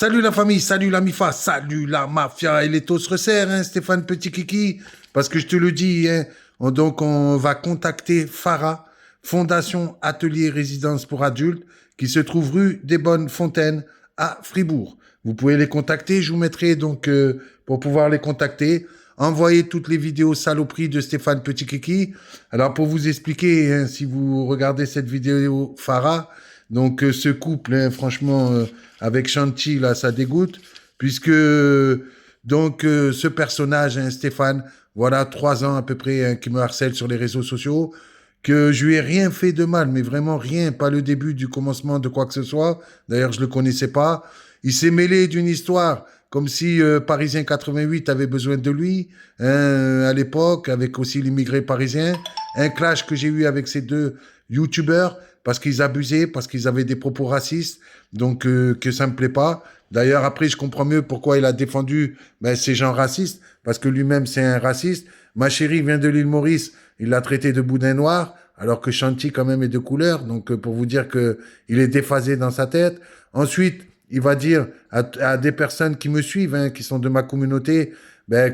Salut la famille, salut la MIFA, salut la mafia. Et les taux se resserrent, hein, Stéphane Petit Kiki. Parce que je te le dis, hein, donc on va contacter Farah, Fondation Atelier Résidence pour adultes, qui se trouve rue des Bonnes Fontaines à Fribourg. Vous pouvez les contacter, je vous mettrai donc pour pouvoir les contacter. Envoyez toutes les vidéos saloperies de Stéphane Petit Kiki. Alors pour vous expliquer, hein, si vous regardez cette vidéo Farah, donc ce couple, hein, franchement, avec Shanti, là, ça dégoûte, puisque donc ce personnage, hein, Stéphane, voilà 3 ans à peu près, hein, qui me harcèle sur les réseaux sociaux, que je lui ai rien fait de mal, mais vraiment rien, pas le début du commencement de quoi que ce soit. D'ailleurs, je le connaissais pas. Il s'est mêlé d'une histoire comme si Parisien 88 avait besoin de lui, hein, à l'époque, avec aussi l'immigré parisien. Un clash que j'ai eu avec ces deux youtubeurs parce qu'ils abusaient, parce qu'ils avaient des propos racistes, donc que ça me plaît pas. D'ailleurs, après, je comprends mieux pourquoi il a défendu ces gens racistes, parce que lui-même, c'est un raciste. Ma chérie vient de l'île Maurice, il l'a traité de boudin noir, alors que Shanti, quand même, est de couleur, donc pour vous dire que il est déphasé dans sa tête. Ensuite, il va dire à des personnes qui me suivent, hein, qui sont de ma communauté,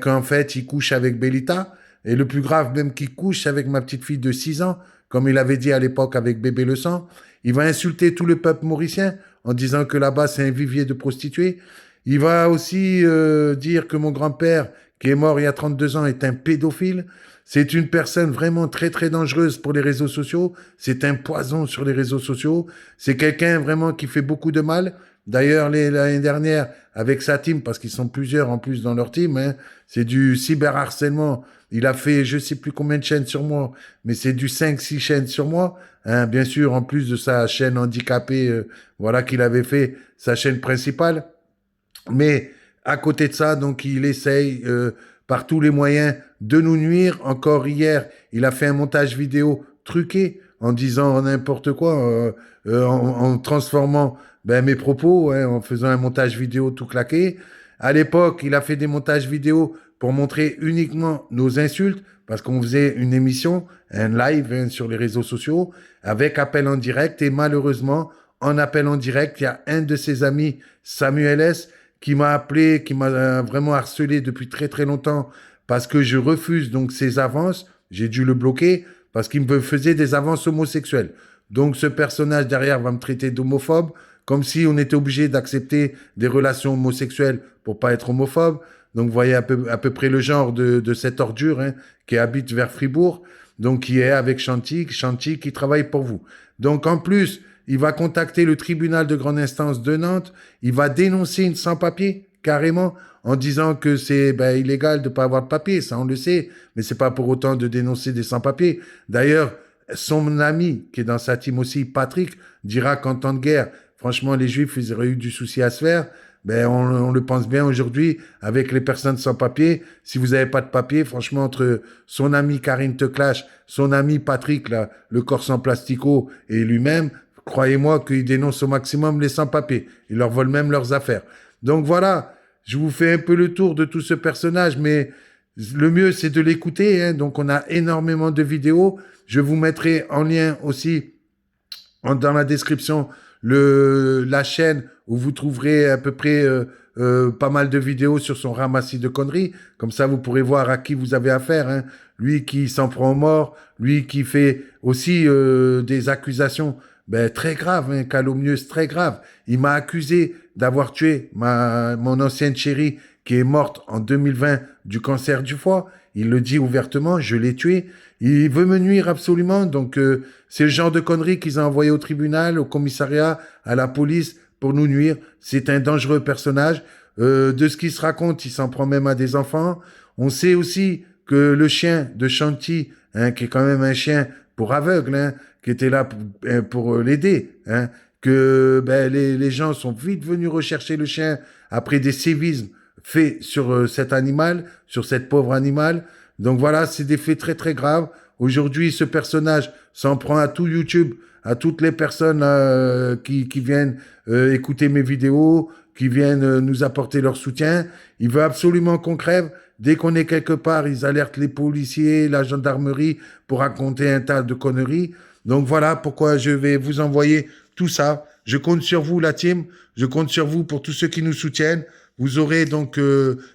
qu'en fait, il couche avec Bellita, et le plus grave, même qu'il couche avec ma petite fille de 6 ans, comme il avait dit à l'époque avec Bébé Le Sang. Il va insulter tout le peuple mauricien en disant que là-bas, c'est un vivier de prostituées. Il va aussi dire que mon grand-père, qui est mort il y a 32 ans, est un pédophile. C'est une personne vraiment très, très dangereuse pour les réseaux sociaux. C'est un poison sur les réseaux sociaux. C'est quelqu'un vraiment qui fait beaucoup de mal. D'ailleurs, l'année dernière, avec sa team, parce qu'ils sont plusieurs en plus dans leur team, hein, c'est du cyberharcèlement. Il a fait je sais plus combien de chaînes sur moi, mais c'est du 5-6 chaînes sur moi. Hein, bien sûr, en plus de sa chaîne handicapée, voilà, qu'il avait fait sa chaîne principale. Mais à côté de ça, donc il essaye par tous les moyens de nous nuire. Encore hier, il a fait un montage vidéo truqué en disant n'importe quoi, en transformant mes propos, hein, en faisant un montage vidéo tout claqué. À l'époque, il a fait des montages vidéo pour montrer uniquement nos insultes, parce qu'on faisait une émission, un live, hein, sur les réseaux sociaux, avec appel en direct. Et malheureusement, en appel en direct, il y a un de ses amis, Samuel S., qui m'a appelé, qui m'a vraiment harcelé depuis très très longtemps, parce que je refuse donc ses avances. J'ai dû le bloquer parce qu'il me faisait des avances homosexuelles. Donc ce personnage derrière va me traiter d'homophobe, comme si on était obligé d'accepter des relations homosexuelles pour pas être homophobe. Donc vous voyez à peu près le genre de cette ordure, hein, qui habite vers Fribourg, donc qui est avec Chanty qui travaille pour vous. Donc en plus, il va contacter le tribunal de grande instance de Nantes, il va dénoncer une sans-papier, carrément, en disant que c'est illégal de ne pas avoir de papier, ça on le sait, mais c'est pas pour autant de dénoncer des sans-papiers. D'ailleurs, son ami, qui est dans sa team aussi, Patrick, dira qu'en temps de guerre, franchement, les Juifs, ils auraient eu du souci à se faire. On le pense bien aujourd'hui avec les personnes sans papier. Si vous n'avez pas de papier, franchement, entre son ami Karine Teclash, son ami Patrick, là, le corse en plastico, et lui-même, croyez-moi qu'ils dénoncent au maximum les sans-papiers. Ils leur volent même leurs affaires. Donc voilà, je vous fais un peu le tour de tout ce personnage, mais le mieux, c'est de l'écouter, hein. Donc on a énormément de vidéos. Je vous mettrai en lien aussi dans la description la chaîne où vous trouverez à peu près pas mal de vidéos sur son ramassis de conneries. Comme ça, vous pourrez voir à qui vous avez affaire, hein. Lui qui s'en prend aux morts, lui qui fait aussi des accusations très graves, hein, calomnieuses, très graves. Il m'a accusé d'avoir tué mon ancienne chérie qui est morte en 2020 du cancer du foie. Il le dit ouvertement, je l'ai tué. Il veut me nuire absolument, donc c'est le genre de conneries qu'ils ont envoyé au tribunal, au commissariat, à la police pour nous nuire. C'est un dangereux personnage. De ce qu'il se raconte, il s'en prend même à des enfants. On sait aussi que le chien de Chanty, hein, qui est quand même un chien pour aveugle, hein, qui était là pour l'aider, hein, que les gens sont vite venus rechercher le chien après des sévices faits sur cet animal, sur cette pauvre animal. Donc voilà, c'est des faits très très graves. Aujourd'hui, ce personnage s'en prend à tout YouTube, à toutes les personnes qui viennent écouter mes vidéos, qui viennent nous apporter leur soutien. Il veut absolument qu'on crève. Dès qu'on est quelque part, ils alertent les policiers, la gendarmerie pour raconter un tas de conneries. Donc voilà pourquoi je vais vous envoyer tout ça. Je compte sur vous, la team. Je compte sur vous pour tous ceux qui nous soutiennent. Vous aurez donc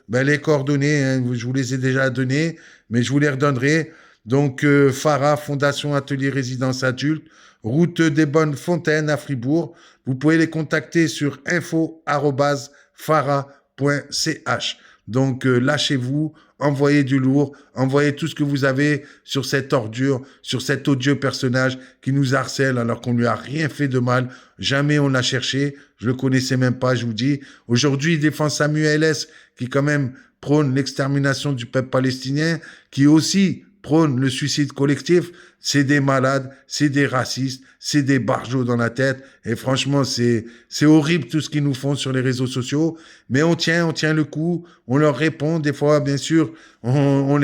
les coordonnées. Hein, je vous les ai déjà données, mais je vous les redonnerai. Donc, Farah, Fondation Atelier Résidence Adulte, route des Bonnes Fontaines à Fribourg. Vous pouvez les contacter sur info@farah.ch. Donc, lâchez-vous, envoyez du lourd, envoyez tout ce que vous avez sur cette ordure, sur cet odieux personnage qui nous harcèle alors qu'on lui a rien fait de mal. Jamais on l'a cherché. Je le connaissais même pas, je vous dis. Aujourd'hui, il défend Samuel S., qui quand même prône l'extermination du peuple palestinien, qui aussi prône le suicide collectif. C'est des malades, c'est des racistes, c'est des barjots dans la tête. Et franchement, c'est horrible tout ce qu'ils nous font sur les réseaux sociaux. Mais on tient le coup, on leur répond. Des fois, bien sûr, on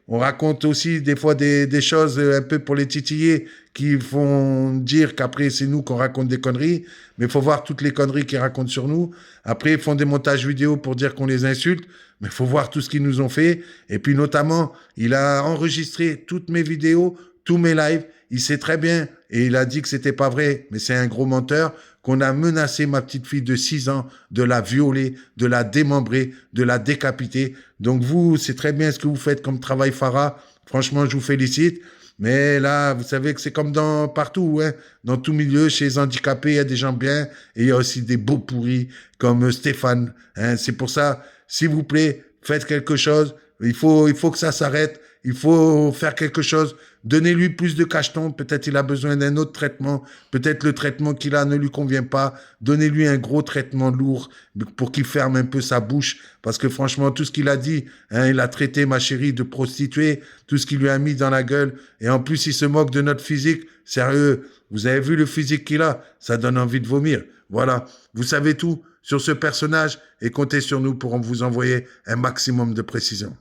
raconte aussi des fois des choses un peu pour les titiller qui font dire qu'après, c'est nous qu'on raconte des conneries. Mais il faut voir toutes les conneries qu'ils racontent sur nous. Après, ils font des montages vidéo pour dire qu'on les insulte. Mais il faut voir tout ce qu'ils nous ont fait. Et puis, notamment, il a enregistré toutes mes vidéos, tous mes lives. Il sait très bien, et il a dit que c'était pas vrai, mais c'est un gros menteur, qu'on a menacé ma petite fille de 6 ans de la violer, de la démembrer, de la décapiter. Donc vous, c'est très bien ce que vous faites comme travail, Farah. Franchement, je vous félicite. Mais là, vous savez que c'est comme partout, hein. Dans tout milieu, chez les handicapés, il y a des gens bien, et il y a aussi des beaux pourris, comme Stéphane. Hein. C'est pour ça, s'il vous plaît, faites quelque chose. Il faut que ça s'arrête. Il faut faire quelque chose. Donnez-lui plus de cacheton. Peut-être il a besoin d'un autre traitement. Peut-être le traitement qu'il a ne lui convient pas. Donnez-lui un gros traitement lourd pour qu'il ferme un peu sa bouche. Parce que franchement, tout ce qu'il a dit, hein, il a traité ma chérie de prostituée, tout ce qu'il lui a mis dans la gueule. Et en plus, il se moque de notre physique. Sérieux, vous avez vu le physique qu'il a? Ça donne envie de vomir. Voilà, vous savez tout sur ce personnage et comptez sur nous pour vous envoyer un maximum de précision.